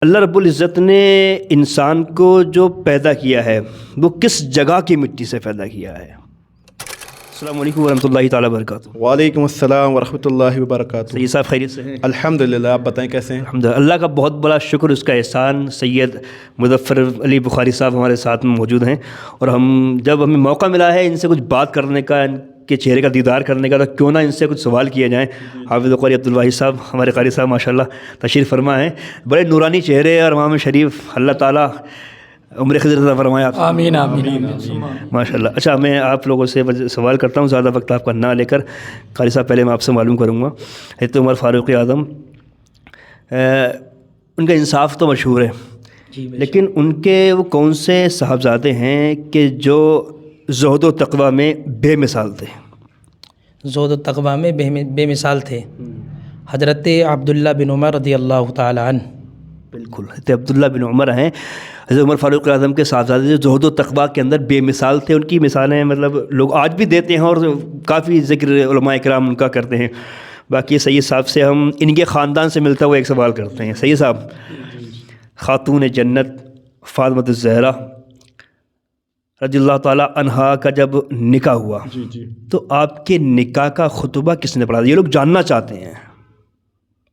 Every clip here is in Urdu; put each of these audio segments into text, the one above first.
اللہ رب العزت نے انسان کو جو پیدا کیا ہے وہ کس جگہ کی مٹی سے پیدا کیا ہے؟ السلام علیکم ورحمۃ اللہ تعالیٰ وبرکاتہ۔ وعلیکم السلام ورحمۃ اللہ وبرکاتہ۔ سید صاحب خیریت سے ہیں؟ الحمدللہ، آپ بتائیں کیسے ہیں؟ الحمدللہ، اللہ کا بہت بڑا شکر، اس کا احسان۔ سید مظفر علی بخاری صاحب ہمارے ساتھ میں موجود ہیں، اور جب ہمیں موقع ملا ہے ان سے کچھ بات کرنے کا، ان کے چہرے کا دیدار کرنے کا، تو کیوں نہ ان سے کچھ سوال کیے جائیں۔ حافظ قاری عبدالواحد صاحب ہمارے قاری صاحب ماشاءاللہ تشریف فرما ہیں، بڑے نورانی چہرے اور امام شریف، اللہ تعالیٰ عمر خضر عطا فرمائے آپ۔ آمین آمین ماشاء اللہ۔ اچھا، میں آپ لوگوں سے سوال کرتا ہوں، زیادہ وقت آپ کا نہ لے کر۔ قاری صاحب، پہلے میں آپ سے معلوم کروں گا، حضرت عمر فاروق اعظم، ان کا انصاف تو مشہور ہے، لیکن ان کے وہ کون سے صاحبزادے ہیں کہ جو زہد و تقویٰ میں بے مثال تھے؟ زہد و تقویٰ میں بے مثال تھے حضرت عبداللہ بن عمر رضی اللہ تعالی عنہ۔ بالکل، حضرت عبداللہ بن عمر ہیں، حضرت عمر فاروق اعظم کے صاحبزادے، جو زہد و تقویٰ کے اندر بے مثال تھے۔ ان کی مثالیں مطلب لوگ آج بھی دیتے ہیں، اور کافی ذکر علماء کرام ان کا کرتے ہیں۔ باقی سید صاحب سے ہم ان کے خاندان سے ملتا ہوا ایک سوال کرتے ہیں۔ سید صاحب، خاتون جنت فاطمہ الزہرا رضی اللہ تعالیٰ عنہا کا جب نکاح ہوا، جی تو آپ کے نکاح کا خطبہ کس نے پڑھا؟ یہ لوگ جاننا چاہتے ہیں۔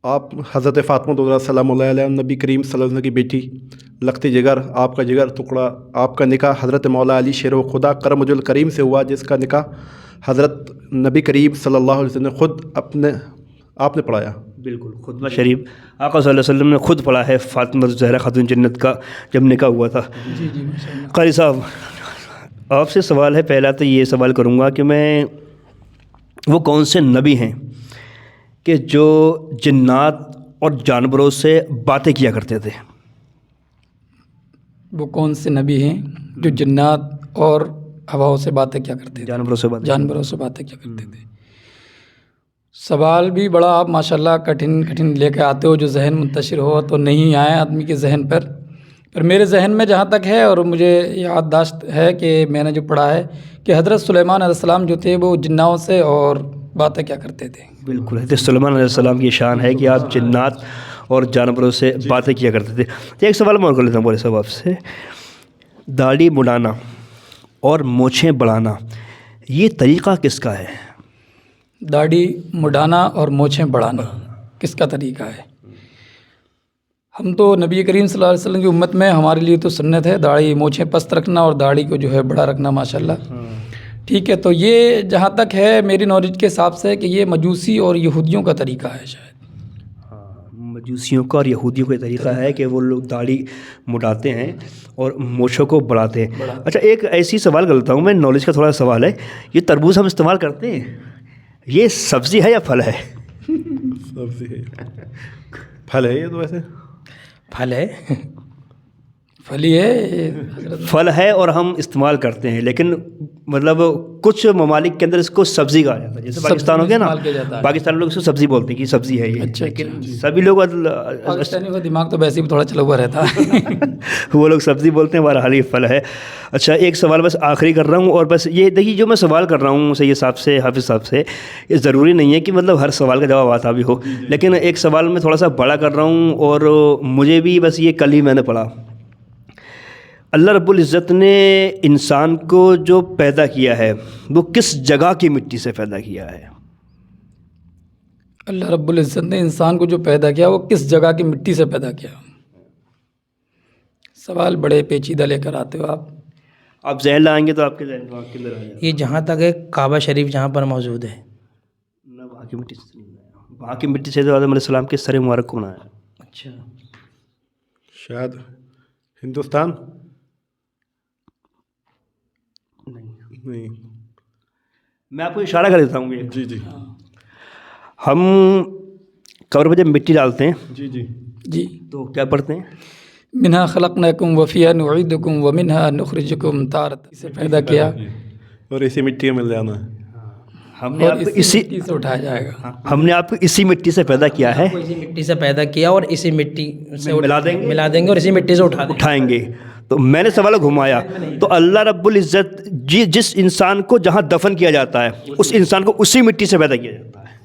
آپ حضرت فاطمہ الزہرا سلام اللہ علیہ، نبی کریم صلی اللہ علیہ وسلم کی بیٹی، لخت جگر، آپ کا جگر ٹکڑا، آپ کا نکاح حضرت مولا علی شیر و خدا کرم وجہ الکریم سے ہوا، جس کا نکاح حضرت نبی کریم صلی اللہ علیہ وسلم نے خود آپ نے پڑھایا۔ بالکل، خطبہ شریف آقا صلی اللہ علیہ وسلم نے خود پڑھا ہے فاطمہ الزہرا خاتون جنت کا جب نکاح ہوا تھا۔ قاری صاحب، آپ سے سوال ہے، پہلا تو یہ سوال کروں گا کہ وہ کون سے نبی ہیں کہ جو جنات اور جانوروں سے باتیں کیا کرتے تھے؟ وہ کون سے نبی ہیں جو جنات اور ہواؤں سے باتیں کیا کرتے تھے؟ جانوروں سے باتیں کیا کرتے تھے۔ سوال بھی بڑا آپ ماشاءاللہ کٹھن لے کے آتے ہو، جو ذہن منتشر ہو تو نہیں آئے آدمی کے ذہن پر میرے ذہن میں جہاں تک ہے، اور مجھے یادداشت ہے کہ میں نے جو پڑھا ہے کہ حضرت سلیمان علیہ السلام جو تھے وہ جناؤں سے اور باتیں کیا کرتے تھے۔ بالکل، حضرت سلیمان علیہ السلام کی شان ہے کہ آپ جنات اور جانوروں سے باتیں کیا کرتے تھے۔ تو ایک سوال میں اور کر لیتا ہوں بولے صاحب آپ سے، داڑھی مڈانا اور مونچھیں بڑھانا، یہ طریقہ کس کا ہے؟ داڑھی مڈانا اور مونچھیں بڑھانا کس کا طریقہ ہے؟ ہم تو نبی کریم صلی اللہ علیہ وسلم کی امت میں، ہمارے لیے تو سنت ہے داڑھی مونچھیں پست رکھنا اور داڑھی کو جو ہے بڑا رکھنا ماشاءاللہ۔ ٹھیک ہے، تو یہ جہاں تک ہے میری نالج کے حساب سے کہ یہ مجوسی اور یہودیوں کا طریقہ ہے شاید۔ مجوسیوں کا اور یہودیوں کا طریقہ ہے کہ وہ لوگ داڑھی مڈاتے ہیں اور مونچھوں کو بڑھاتے ہیں۔ اچھا، ایک ایسی سوال کرتا ہوں میں، نالج کا تھوڑا سوال ہے، یہ تربوز ہم استعمال کرتے ہیں، یہ سبزی ہے یا پھل ہے؟ سبزی ہے، پھل ہے، یہ تو ویسے پھل ہے، پھل ہی ہے، پھل ہے اور ہم استعمال کرتے ہیں، لیکن مطلب کچھ ممالک کے اندر اس کو سبزی کہا جاتا ہے، جیسے پاکستان ہو گیا نا، پاکستان لوگ اس کو سبزی بولتے ہیں کہ سبزی ہے یہ، لیکن سبھی لوگ پاکستانیوں کا دماغ تو ویسے بھی تھوڑا چلا ہوا رہتا ہے، وہ لوگ سبزی بولتے ہیں، بہرحال یہ پھل ہے۔ اچھا، ایک سوال بس آخری کر رہا ہوں، اور بس یہ دیکھیے جو میں سوال کر رہا ہوں سید صاحب سے، حافظ صاحب سے، یہ ضروری نہیں ہے کہ مطلب ہر سوال کا جواب آتا بھی ہو، لیکن ایک سوال میں تھوڑا سا بڑا کر رہا ہوں، اور مجھے بھی بس یہ کل ہی میں نے پڑھا، اللہ رب العزت نے انسان کو جو پیدا کیا ہے وہ کس جگہ کی مٹی سے پیدا کیا ہے؟ اللہ رب العزت نے انسان کو جو پیدا کیا وہ کس جگہ کی مٹی سے پیدا کیا؟ سوال بڑے پیچیدہ لے کر آتے ہو آپ ذہن لائیں گے تو آپ کے ذہن دماغ کے اندر آ جائے گا۔ یہ جہاں تک ہے کعبہ شریف جہاں پر موجود ہے، نہ وہاں کی مٹی سے نہیں بنایا، وہاں کی مٹی سے آدم علیہ السلام کے سر مبارک کو بنایا۔ اچھا، شاید ہندوستان نہیں، میں آپ کو اشارہ کر دیتا ہوں یہ، جی ہم قبر پہ جب مٹی ڈالتے ہیں جی تو کیا پڑھتے ہیں؟ منہا خلقناکم وفیہا نعیدکم ومنہا نخرجکم تارۃ، اسے پیدا کیا اور اسی مٹی میں مل جانا ہے، ہم نے آپ کو اسی مٹی سے اٹھایا جائے گا، ہم نے آپ کو اسی مٹی سے پیدا کیا ہے، اسی مٹی سے پیدا کیا اور اسی مٹی سے ملا دیں گے اور اسی مٹی سے اٹھائیں گے۔ تو میں نے سوال گھمایا، تو اللہ رب العزت جس انسان کو جہاں دفن کیا جاتا ہے اس انسان کو اسی مٹی سے پیدا کیا جاتا ہے۔